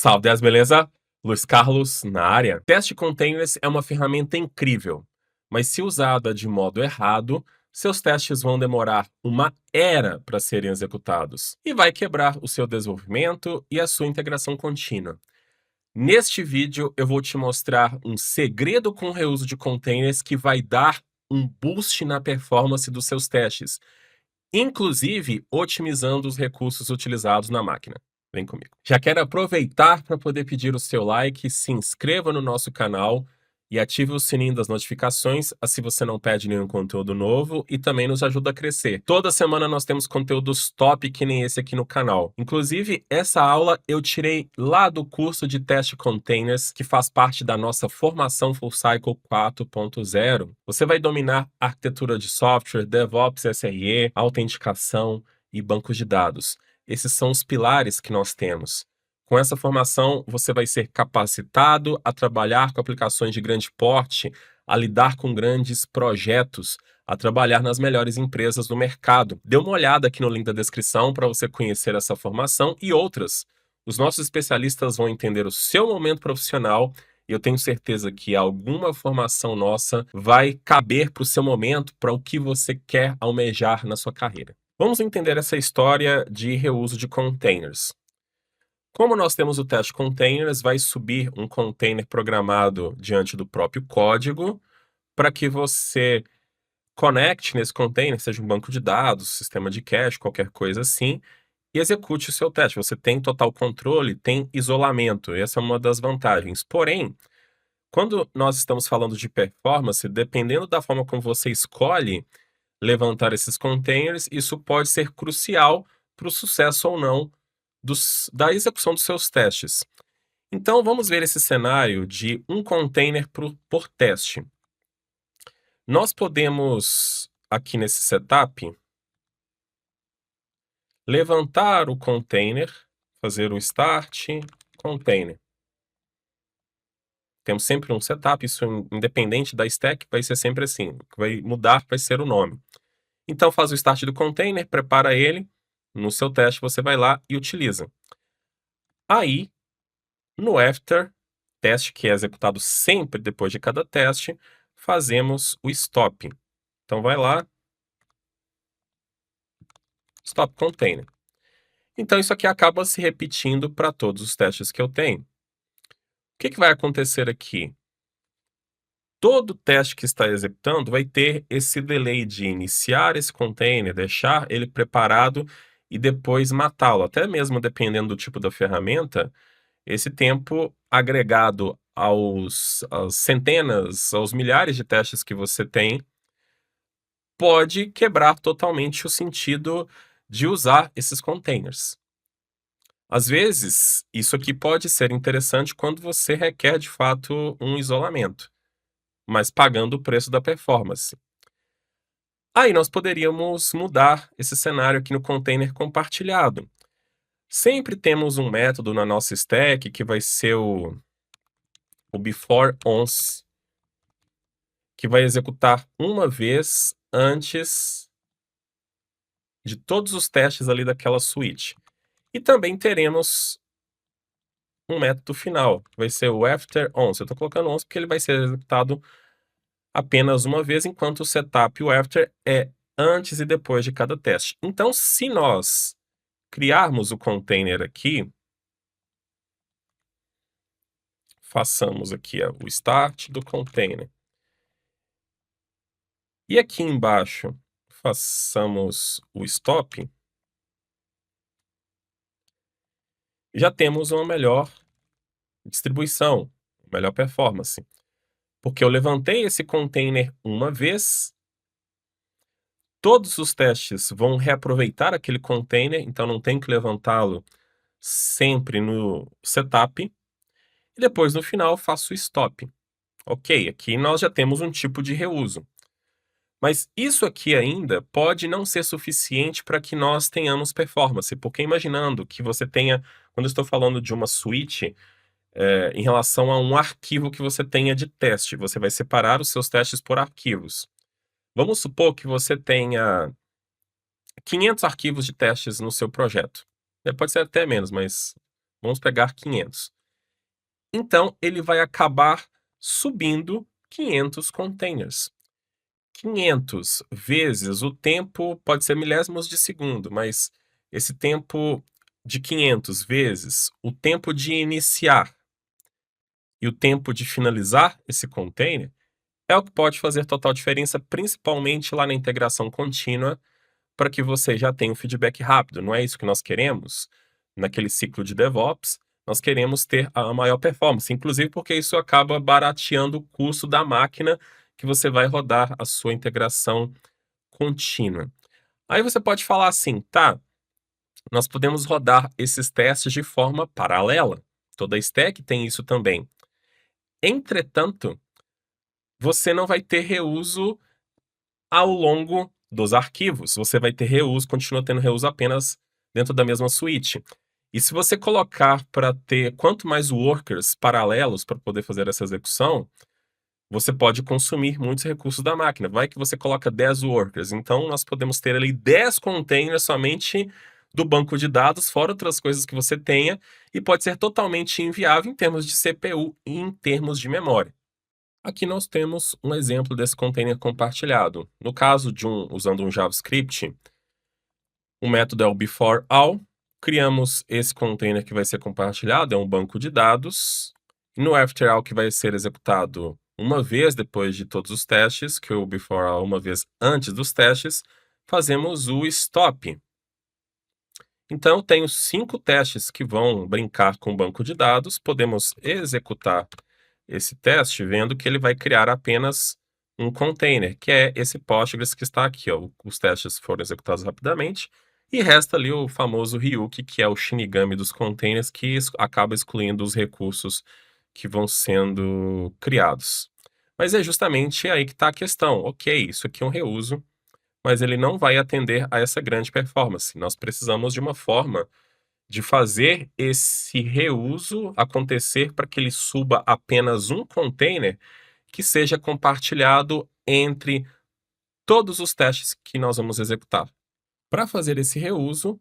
Salve, 10, beleza? Luiz Carlos na área. Teste containers é uma ferramenta incrível, mas se usada de modo errado, seus testes vão demorar uma era para serem executados e vai quebrar o seu desenvolvimento e a sua integração contínua. Neste vídeo, eu vou te mostrar um segredo com o reuso de containers que vai dar um boost na performance dos seus testes, inclusive otimizando os recursos utilizados na máquina. Vem comigo. Já quero aproveitar para poder pedir o seu like, se inscreva no nosso canal e ative o sininho das notificações, assim você não perde nenhum conteúdo novo e também nos ajuda a crescer. Toda semana nós temos conteúdos top que nem esse aqui no canal. Inclusive, essa aula eu tirei lá do curso de teste containers, que faz parte da nossa formação Full Cycle 4.0. Você vai dominar arquitetura de software, DevOps, SRE, autenticação e bancos de dados. Esses são os pilares que nós temos. Com essa formação, você vai ser capacitado a trabalhar com aplicações de grande porte, a lidar com grandes projetos, a trabalhar nas melhores empresas do mercado. Dê uma olhada aqui no link da descrição para você conhecer essa formação e outras. Os nossos especialistas vão entender o seu momento profissional e eu tenho certeza que alguma formação nossa vai caber para o seu momento, para o que você quer almejar na sua carreira. Vamos entender essa história de reuso de containers. Como nós temos o teste containers, vai subir um container programado diante do próprio código para que você conecte nesse container, seja um banco de dados, sistema de cache, qualquer coisa assim, e execute o seu teste. Você tem total controle, tem isolamento, essa é uma das vantagens. Porém, quando nós estamos falando de performance, dependendo da forma como você escolhe levantar esses containers, isso pode ser crucial para o sucesso ou não da execução dos seus testes. Então, vamos ver esse cenário de um container por teste. Nós podemos, aqui nesse setup, levantar o container, fazer o start container. Temos sempre um setup, isso independente da stack, vai ser sempre assim. O que vai mudar vai ser o nome. Então, faz o start do container, prepara ele. No seu teste, você vai lá e utiliza. Aí, no after, teste que é executado sempre depois de cada teste, fazemos o stop. Então, vai lá, stop container. Então, isso aqui acaba se repetindo para todos os testes que eu tenho. O que vai acontecer aqui? Todo teste que está executando vai ter esse delay de iniciar esse container, deixar ele preparado e depois matá-lo. Até mesmo dependendo do tipo da ferramenta, esse tempo agregado às centenas, aos milhares de testes que você tem, pode quebrar totalmente o sentido de usar esses containers. Às vezes, isso aqui pode ser interessante quando você requer de fato um isolamento, mas pagando o preço da performance. Aí nós poderíamos mudar esse cenário aqui no container compartilhado. Sempre temos um método na nossa stack que vai ser o before once, que vai executar uma vez antes de todos os testes ali daquela suíte. E também teremos um método final, que vai ser o after once. Eu estou colocando once porque ele vai ser executado apenas uma vez, enquanto o setup e o after é antes e depois de cada teste. Então, se nós criarmos o container aqui, façamos aqui o start do container. E aqui embaixo, façamos o stop. Já temos uma melhor distribuição, melhor performance. Porque eu levantei esse container uma vez, todos os testes vão reaproveitar aquele container, então não tem que levantá-lo sempre no setup. E depois, no final, faço o stop. Ok, aqui nós já temos um tipo de reuso. Mas isso aqui ainda pode não ser suficiente para que nós tenhamos performance, porque imaginando que você tenha, quando eu estou falando de uma suíte, em relação a um arquivo que você tenha de teste, você vai separar os seus testes por arquivos. Vamos supor que você tenha 500 arquivos de testes no seu projeto. Pode ser até menos, mas Vamos pegar 500. Então, ele vai acabar subindo 500 containers. 500 vezes o tempo, pode ser milésimos de segundo, mas esse tempo de 500 vezes o tempo de iniciar e o tempo de finalizar esse container é o que pode fazer total diferença, principalmente lá na integração contínua, para que você já tenha um feedback rápido. Não é isso que nós queremos naquele ciclo de DevOps. Nós queremos ter a maior performance, inclusive porque isso acaba barateando o custo da máquina que você vai rodar a sua integração contínua. Aí você pode falar assim, tá, nós podemos rodar esses testes de forma paralela. Toda stack tem isso também. Entretanto, você não vai ter reuso ao longo dos arquivos. Você vai ter reuso, continua tendo reuso apenas dentro da mesma suíte. E se você colocar para ter quanto mais workers paralelos para poder fazer essa execução, você pode consumir muitos recursos da máquina. Vai que você coloca 10 workers, então nós podemos ter ali 10 containers somente do banco de dados, fora outras coisas que você tenha, e pode ser totalmente inviável em termos de CPU e em termos de memória. Aqui nós temos um exemplo desse container compartilhado. No caso de usando um JavaScript, o método é o beforeAll. Criamos esse container que vai ser compartilhado, é um banco de dados. E no afterAll, que vai ser executado uma vez depois de todos os testes, que o beforeAll uma vez antes dos testes, fazemos o stop. Então, eu tenho 5 testes que vão brincar com o banco de dados. Podemos executar esse teste vendo que ele vai criar apenas um container, que é esse Postgres que está aqui. Ó. Os testes foram executados rapidamente e resta ali o famoso Ryuki, que é o Shinigami dos containers, que acaba excluindo os recursos que vão sendo criados. Mas é justamente aí que está a questão. Ok, isso aqui é um reuso, mas ele não vai atender a essa grande performance. Nós precisamos de uma forma de fazer esse reuso acontecer para que ele suba apenas um container que seja compartilhado entre todos os testes que nós vamos executar. Para fazer esse reuso,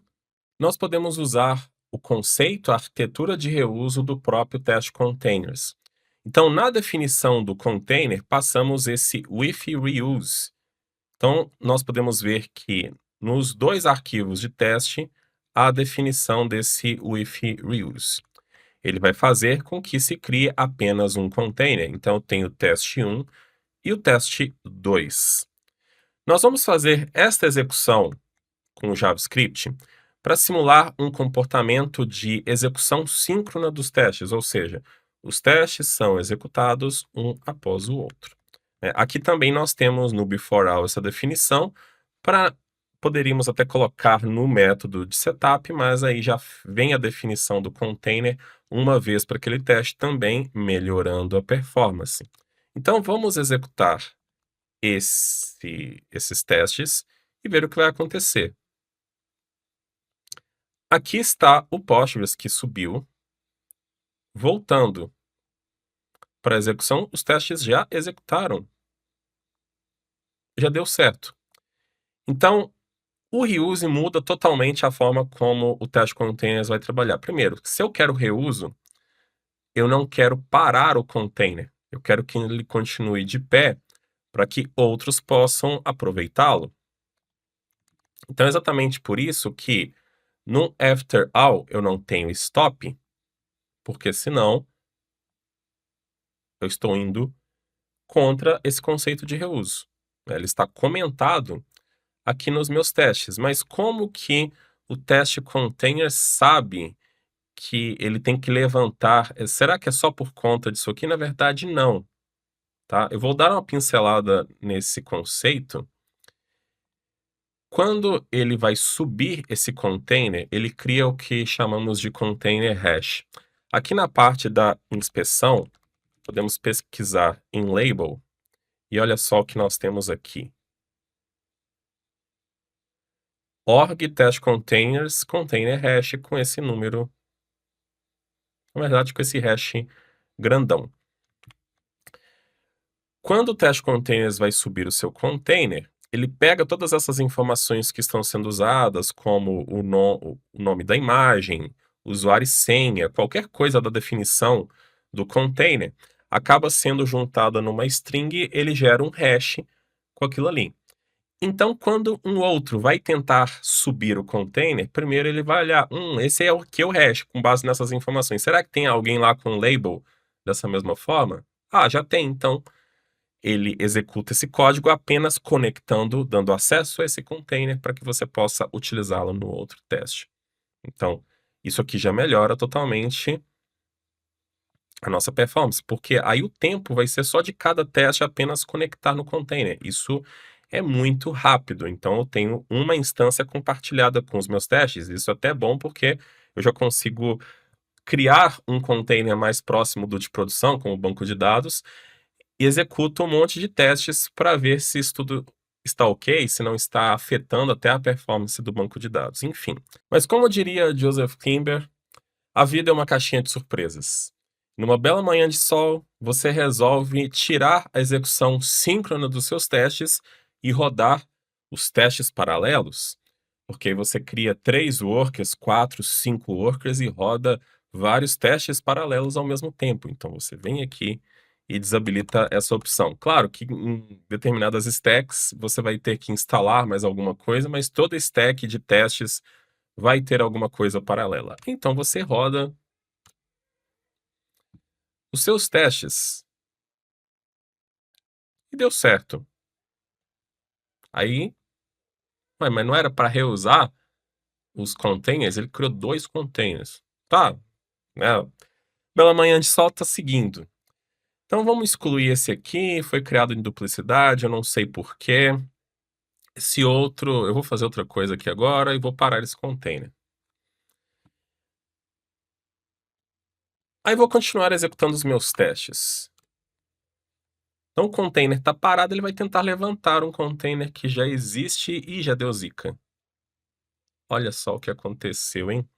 nós podemos usar o conceito, a arquitetura de reuso do próprio teste containers. Então, na definição do container, passamos esse with reuse. Então, nós podemos ver que nos 2 arquivos de teste, há a definição desse with reuse. Ele vai fazer com que se crie apenas um container. Então, eu tenho o teste 1 e o teste 2. Nós vamos fazer esta execução com o JavaScript para simular um comportamento de execução síncrona dos testes, ou seja, os testes são executados um após o outro. Aqui também nós temos no beforeAll essa definição, poderíamos até colocar no método de setup, mas aí já vem a definição do container uma vez para aquele teste também, melhorando a performance. Então vamos executar esses testes e ver o que vai acontecer. Aqui está o Postgres que subiu. Voltando para a execução, os testes já executaram. Já deu certo. Então, o reuse muda totalmente a forma como o teste containers vai trabalhar. Primeiro, se eu quero reuso, eu não quero parar o container. Eu quero que ele continue de pé para que outros possam aproveitá-lo. Então, é exatamente por isso que no after all eu não tenho stop, porque senão eu estou indo contra esse conceito de reuso. Ele está comentado aqui nos meus testes, mas como que o teste container sabe que ele tem que levantar? Será que é só por conta disso aqui? Na verdade, não. Tá? Eu vou dar uma pincelada nesse conceito. Quando ele vai subir esse container, ele cria o que chamamos de container hash. Aqui na parte da inspeção, podemos pesquisar em label e olha só o que nós temos aqui. Org test containers, container hash com esse número, na verdade com esse hash grandão. Quando o test containers vai subir o seu container, ele pega todas essas informações que estão sendo usadas, como o nome da imagem, usuário e senha, qualquer coisa da definição do container, acaba sendo juntada numa string, ele gera um hash com aquilo ali. Então, quando um outro vai tentar subir o container, primeiro ele vai olhar, esse é o que eu hash, com base nessas informações. Será que tem alguém lá com label dessa mesma forma? Ah, já tem, então ele executa esse código apenas conectando, dando acesso a esse container para que você possa utilizá-lo no outro teste. Então, isso aqui já melhora totalmente a nossa performance, porque aí o tempo vai ser só de cada teste apenas conectar no container. Isso é muito rápido, então eu tenho uma instância compartilhada com os meus testes. Isso é até bom porque eu já consigo criar um container mais próximo do de produção, como o banco de dados, e executo um monte de testes para ver se isso tudo está ok, se não está afetando até a performance do banco de dados, enfim. Mas como diria Joseph Klimber, a vida é uma caixinha de surpresas. Numa bela manhã de sol, você resolve tirar a execução síncrona dos seus testes e rodar os testes paralelos, porque aí você cria 3 workers, 4, 5 workers e roda vários testes paralelos ao mesmo tempo. Então você vem aqui e desabilita essa opção. Claro que em determinadas stacks você vai ter que instalar mais alguma coisa, mas toda stack de testes vai ter alguma coisa paralela. Então você roda os seus testes e deu certo. Aí, ué, mas não era para reusar os containers? Ele criou 2 containers. Tá, né? Bela manhã de sol tá seguindo. Então vamos excluir esse aqui, foi criado em duplicidade, eu não sei por quê. Esse outro, eu vou fazer outra coisa aqui agora e vou parar esse container. Aí vou continuar executando os meus testes. Então o container está parado, ele vai tentar levantar um container que já existe e já deu zica. Olha só o que aconteceu, hein?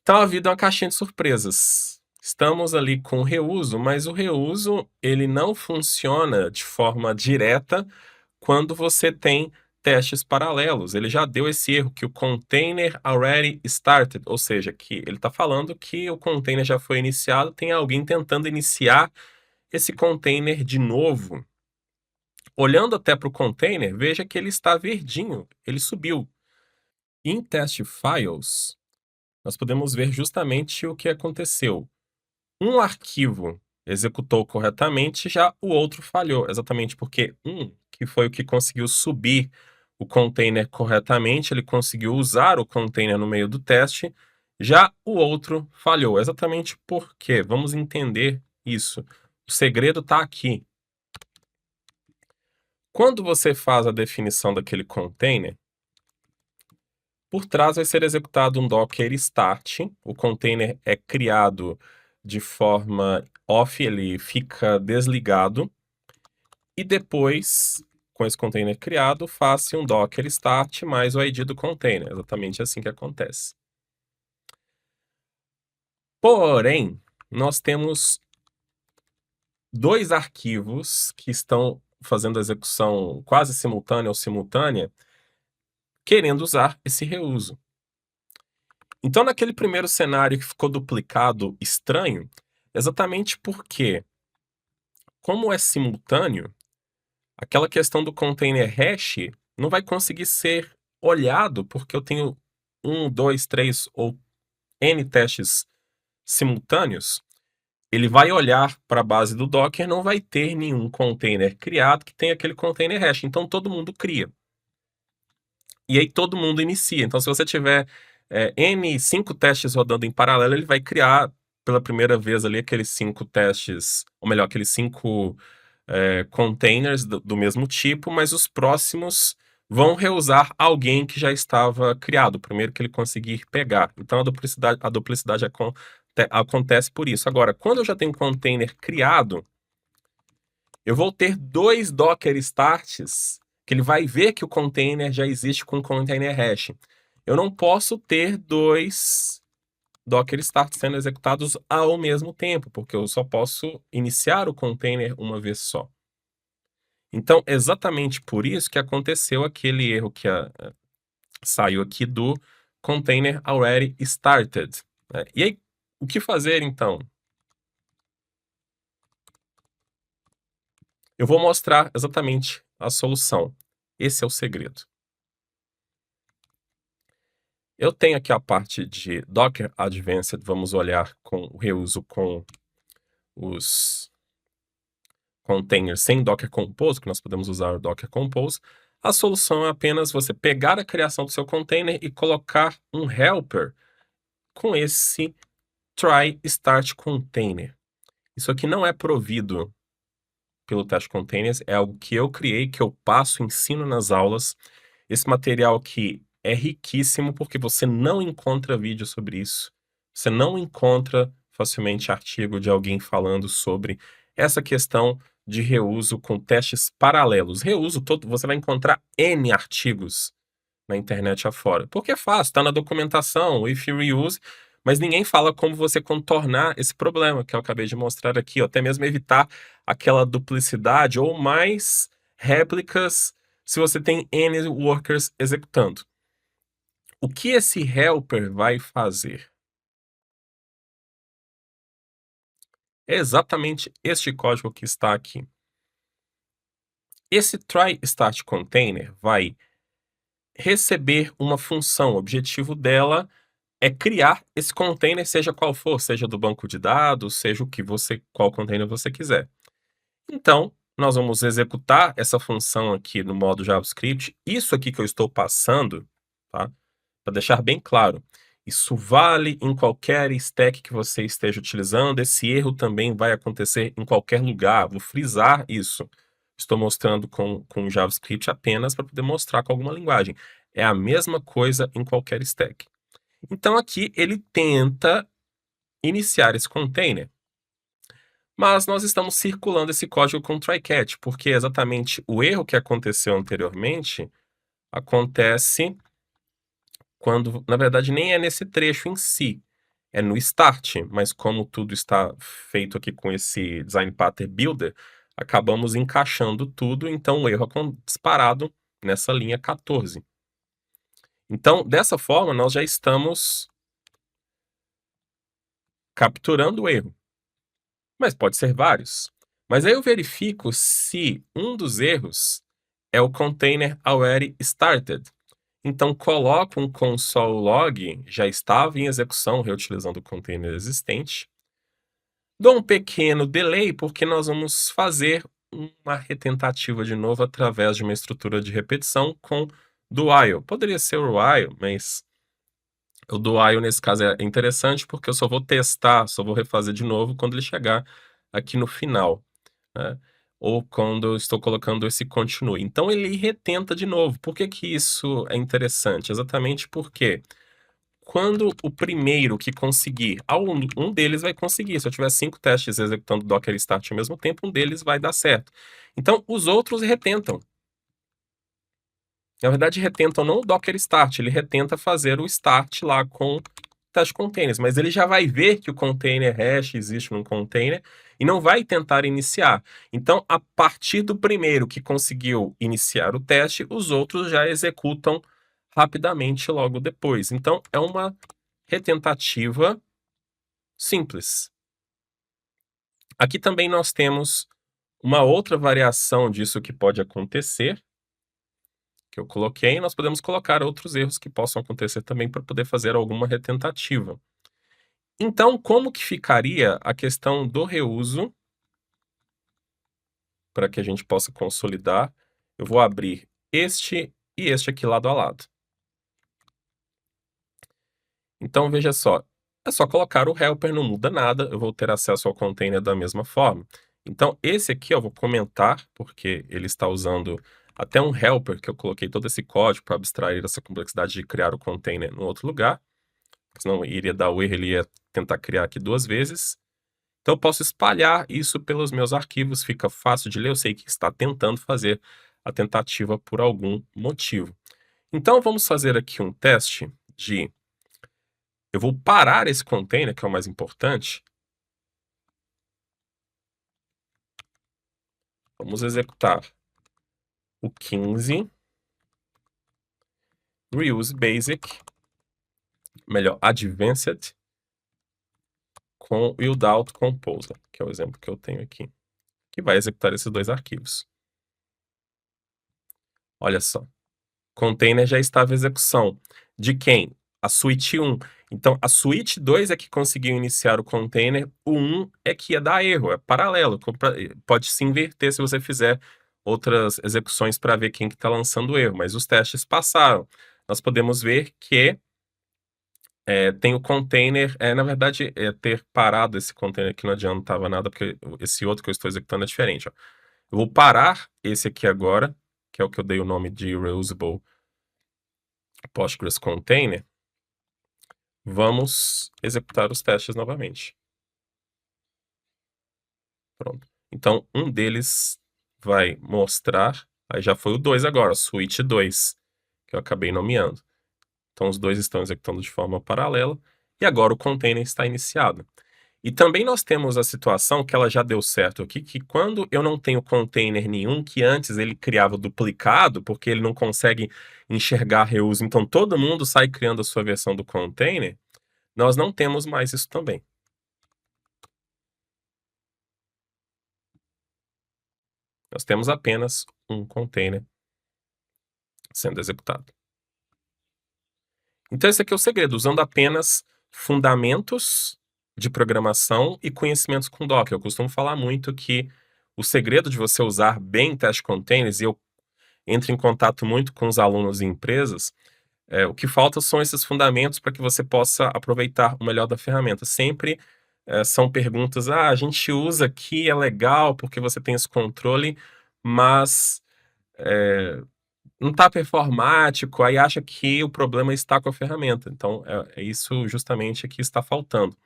Então a vida é uma caixinha de surpresas. Estamos ali com o reuso, mas o reuso ele não funciona de forma direta quando você tem testes paralelos. Ele já deu esse erro que o container already started, ou seja, que ele está falando que o container já foi iniciado, tem alguém tentando iniciar esse container de novo. Olhando até para o container, veja que ele está verdinho, ele subiu. Em test files, nós podemos ver justamente o que aconteceu. Um arquivo executou corretamente, já o outro falhou, exatamente porque que foi o que conseguiu subir o container corretamente, ele conseguiu usar o container no meio do teste, já o outro falhou. Exatamente por quê? Vamos entender isso. O segredo está aqui. Quando você faz a definição daquele container, por trás vai ser executado um docker start. O container é criado de forma off, ele fica desligado. E depois, com esse container criado, faça um docker start mais o ID do container. Exatamente assim que acontece. Porém, nós temos 2 arquivos que estão fazendo a execução quase simultânea ou simultânea, querendo usar esse reuso. Então, naquele primeiro cenário que ficou duplicado estranho, exatamente porque, como é simultâneo, aquela questão do container hash não vai conseguir ser olhado, porque eu tenho 1, 2, 3 ou N testes simultâneos. Ele vai olhar para a base do Docker, não vai ter nenhum container criado que tenha aquele container hash. Então, todo mundo cria. E aí todo mundo inicia. Então, se você tiver N 5 testes rodando em paralelo, ele vai criar pela primeira vez ali aqueles 5 testes, ou melhor, aqueles 5 containers do mesmo tipo, mas os próximos vão reusar alguém que já estava criado, o primeiro que ele conseguir pegar. Então a duplicidade acontece por isso. Agora, quando eu já tenho um container criado, eu vou ter 2 Docker starts que ele vai ver que o container já existe com container hash. Eu não posso ter 2 Docker starts sendo executados ao mesmo tempo, porque eu só posso iniciar o container uma vez só. Então, exatamente por isso que aconteceu aquele erro que saiu aqui do container already started. E aí, o que fazer então? Eu vou mostrar exatamente a solução. Esse é o segredo. Eu tenho aqui a parte de Docker Advanced, vamos olhar com o reuso com os containers sem Docker Compose, que nós podemos usar o Docker Compose. A solução é apenas você pegar a criação do seu container e colocar um helper com esse try start container. Isso aqui não é provido pelo Test Containers, é algo que eu criei, que eu passo, ensino nas aulas. Esse material aqui é riquíssimo porque você não encontra vídeo sobre isso. Você não encontra facilmente artigo de alguém falando sobre essa questão de reuso com testes paralelos. Reuso todo, você vai encontrar N artigos na internet afora. Porque é fácil, está na documentação, if you reuse, mas ninguém fala como você contornar esse problema que eu acabei de mostrar aqui, ou até mesmo evitar aquela duplicidade ou mais réplicas se você tem N workers executando. O que esse helper vai fazer? É exatamente este código que está aqui. Esse try start container vai receber uma função. O objetivo dela é criar esse container, seja qual for, seja do banco de dados, seja qual container você quiser. Então, nós vamos executar essa função aqui no modo JavaScript. Isso aqui que eu estou passando, tá? Para deixar bem claro, isso vale em qualquer stack que você esteja utilizando. Esse erro também vai acontecer em qualquer lugar. Vou frisar isso. Estou mostrando com JavaScript apenas para poder mostrar com alguma linguagem. É a mesma coisa em qualquer stack. Então aqui ele tenta iniciar esse container, mas nós estamos circulando esse código com try-catch, porque exatamente o erro que aconteceu anteriormente acontece quando, na verdade, nem é nesse trecho em si, é no start, mas como tudo está feito aqui com esse Design Pattern Builder, acabamos encaixando tudo, então o erro é disparado nessa linha 14. Então, dessa forma, nós já estamos capturando o erro. Mas pode ser vários. Mas aí eu verifico se um dos erros é o container already started. Então coloco um console log, já estava em execução, reutilizando o container existente. Dou um pequeno delay, porque nós vamos fazer uma retentativa de novo através de uma estrutura de repetição com do while. Poderia ser o while, mas o do while nesse caso é interessante porque eu só vou testar, só vou refazer de novo quando ele chegar aqui no final, né? Ou quando eu estou colocando esse continue. Então ele retenta de novo. Por que que isso é interessante? Exatamente porque quando o primeiro que conseguir, um deles vai conseguir. Se eu tiver 5 testes executando Docker Start ao mesmo tempo, um deles vai dar certo. Então os outros retentam. Na verdade, retentam não o Docker Start, ele retenta fazer o start lá com teste containers, mas ele já vai ver que o container hash existe num container e não vai tentar iniciar. Então, a partir do primeiro que conseguiu iniciar o teste, os outros já executam rapidamente logo depois. Então, é uma retentativa simples. Aqui também nós temos uma outra variação disso que pode acontecer, que eu coloquei, nós podemos colocar outros erros que possam acontecer também para poder fazer alguma retentativa. Então, como que ficaria a questão do reuso para que a gente possa consolidar? Eu vou abrir este e este aqui lado a lado. Então, veja só, é só colocar o helper, não muda nada, eu vou ter acesso ao container da mesma forma. Então, esse aqui eu vou comentar, porque ele está usando até um helper, que eu coloquei todo esse código para abstrair essa complexidade de criar o container em outro lugar. Senão iria dar o erro, ele ia tentar criar aqui 2 vezes. Então eu posso espalhar isso pelos meus arquivos, fica fácil de ler, eu sei que está tentando fazer a tentativa por algum motivo. Então vamos fazer aqui um teste de... Eu vou parar esse container, que é o mais importante. Vamos executar o 15, reuse basic, melhor, Advanced com Without Composer, que é o exemplo que eu tenho aqui, que vai executar esses dois arquivos. Olha só, container já estava em execução. De quem? A suíte 1. Então, a suíte 2 é que conseguiu iniciar o container, o 1 é que ia dar erro, é paralelo. Pode se inverter se você fizer outras execuções para ver quem que está lançando o erro, mas os testes passaram. Nós podemos ver que tem o container, na verdade, ter parado esse container aqui não adiantava nada, porque esse outro que eu estou executando é diferente. Ó. Eu vou parar esse aqui agora, que é o que eu dei o nome de Reusable Postgres Container. Vamos executar os testes novamente. Pronto. Então, um deles vai mostrar, aí já foi o 2 agora, Switch 2, que eu acabei nomeando. Então, os dois estão executando de forma paralela, e agora o container está iniciado. E também nós temos a situação que ela já deu certo aqui, que quando eu não tenho container nenhum, que antes ele criava duplicado, porque ele não consegue enxergar reuso, então todo mundo sai criando a sua versão do container, nós não temos mais isso também. Nós temos apenas um container sendo executado. Então esse aqui é o segredo, usando apenas fundamentos de programação e conhecimentos com Docker. Eu costumo falar muito que o segredo de você usar bem test containers, e eu entro em contato muito com os alunos e empresas, o que falta são esses fundamentos para que você possa aproveitar o melhor da ferramenta. Sempre são perguntas, a gente usa aqui, é legal porque você tem esse controle, mas não está performático, aí acha que o problema está com a ferramenta. Então, é isso justamente que está faltando.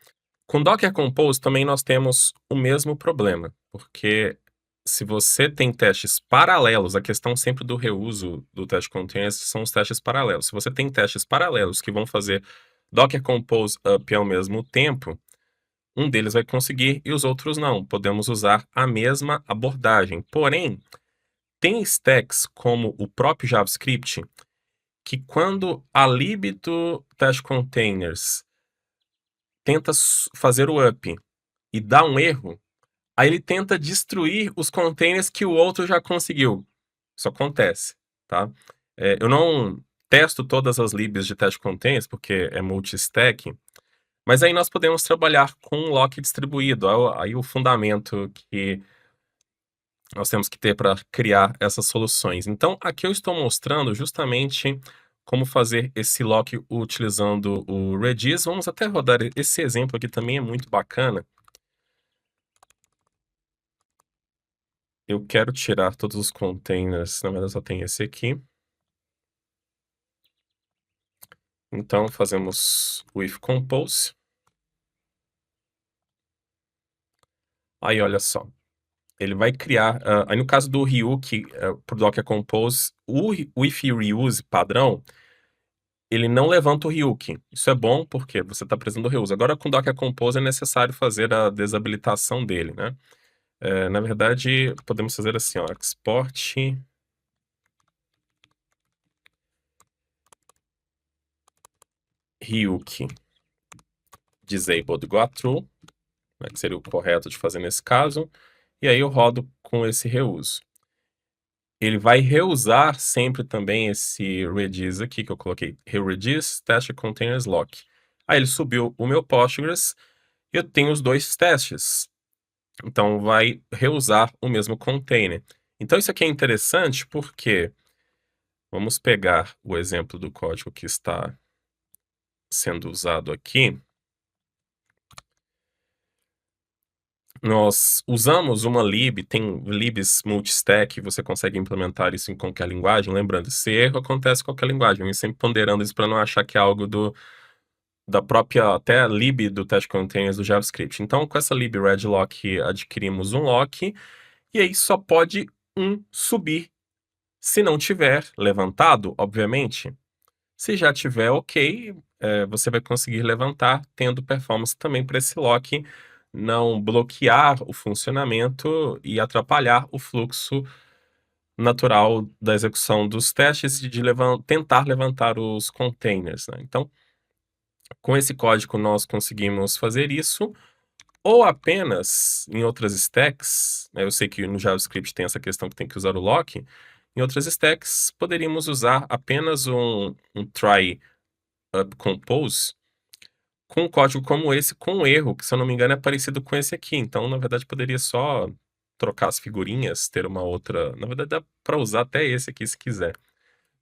Com Docker Compose também nós temos o mesmo problema, porque se você tem testes paralelos, a questão sempre do reuso do teste containers são os testes paralelos. Se você tem testes paralelos que vão fazer Docker Compose up ao mesmo tempo, um deles vai conseguir e os outros não. Podemos usar a mesma abordagem. Porém, tem stacks como o próprio JavaScript que quando a lib do test containers tenta fazer o up e dá um erro, aí ele tenta destruir os containers que o outro já conseguiu. Isso acontece, tá? Eu não testo todas as libs de test containers, porque é multi-stack, mas aí nós podemos trabalhar com um lock distribuído. Aí o fundamento que nós temos que ter para criar essas soluções. Então, aqui eu estou mostrando justamente como fazer esse lock utilizando o Redis. Vamos até rodar esse exemplo aqui, também é muito bacana. Eu quero tirar todos os containers, na verdade só tem esse aqui. Então, fazemos with compose. Aí, olha só. Ele vai criar... aí, no caso do Ryuk, pro Docker Compose, o with reuse padrão, ele não levanta o Ryuk. Isso é bom porque você está precisando do reuse. Agora, com o Docker Compose, é necessário fazer a desabilitação dele, né? Na verdade, podemos fazer assim, ó, export Ryuk disabled go true, né, que seria o correto de fazer nesse caso, e aí eu rodo com esse reuso. Ele vai reusar sempre também esse Redis aqui, que eu coloquei, Redis test containers lock. Aí ele subiu o meu Postgres, e eu tenho os dois testes. Então, vai reusar o mesmo container. Então, isso aqui é interessante porque, vamos pegar o exemplo do código que está sendo usado aqui. Nós usamos uma lib, tem libs multistack, você consegue implementar isso em qualquer linguagem. Lembrando, esse erro acontece em qualquer linguagem. Eu sempre ponderando isso para não achar que é algo da própria, até a lib do test containers do JavaScript. Então, com essa lib redlock, adquirimos um lock, e aí só pode um subir. Se não tiver levantado, obviamente, se já tiver ok, você vai conseguir levantar, tendo performance também para esse lock não bloquear o funcionamento e atrapalhar o fluxo natural da execução dos testes e de tentar levantar os containers, né? Então, Com esse código nós conseguimos fazer isso, ou apenas em outras stacks, né, eu sei que no JavaScript tem essa questão que tem que usar o lock, em outras stacks poderíamos usar apenas um try up compose com um código como esse, com um erro, que se eu não me engano é parecido com esse aqui. Então, na verdade, poderia só trocar as figurinhas, ter uma outra. Na verdade, dá para usar até esse aqui se quiser.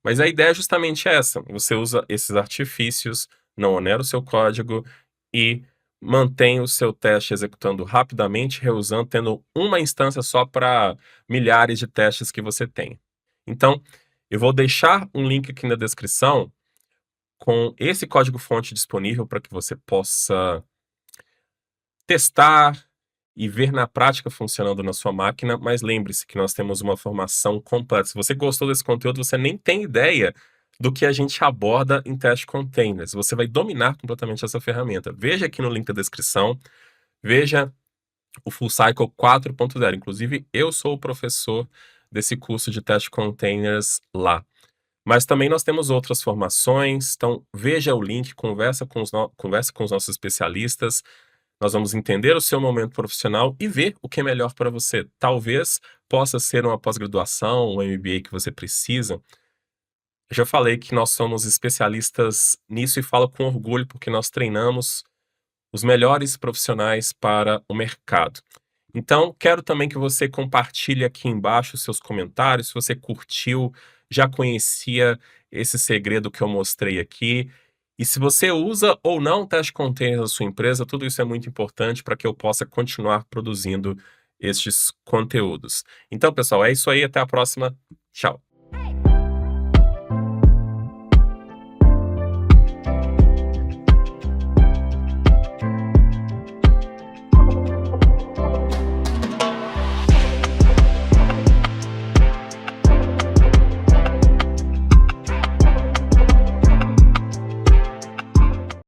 Mas a ideia é justamente essa: você usa esses artifícios, não onera o seu código e mantém o seu teste executando rapidamente, reusando, tendo uma instância só para milhares de testes que você tem. Então, eu vou deixar um link aqui na descrição com esse código-fonte disponível para que você possa testar e ver na prática funcionando na sua máquina, mas lembre-se que nós temos uma formação completa. Se você gostou desse conteúdo, você nem tem ideia do que a gente aborda em teste containers. Você vai dominar completamente essa ferramenta. Veja aqui no link da descrição, veja o Full Cycle 4.0. Inclusive, eu sou o professor desse curso de teste containers lá. Mas também nós temos outras formações, então veja o link, converse com os nossos especialistas. Nós vamos entender o seu momento profissional e ver o que é melhor para você. Talvez possa ser uma pós-graduação, um MBA que você precisa. Eu já falei que nós somos especialistas nisso e falo com orgulho porque nós treinamos os melhores profissionais para o mercado. Então, quero também que você compartilhe aqui embaixo os seus comentários, se você curtiu, já conhecia esse segredo que eu mostrei aqui. E se você usa ou não teste container na sua empresa, tudo isso é muito importante para que eu possa continuar produzindo estes conteúdos. Então, pessoal, é isso aí. Até a próxima. Tchau.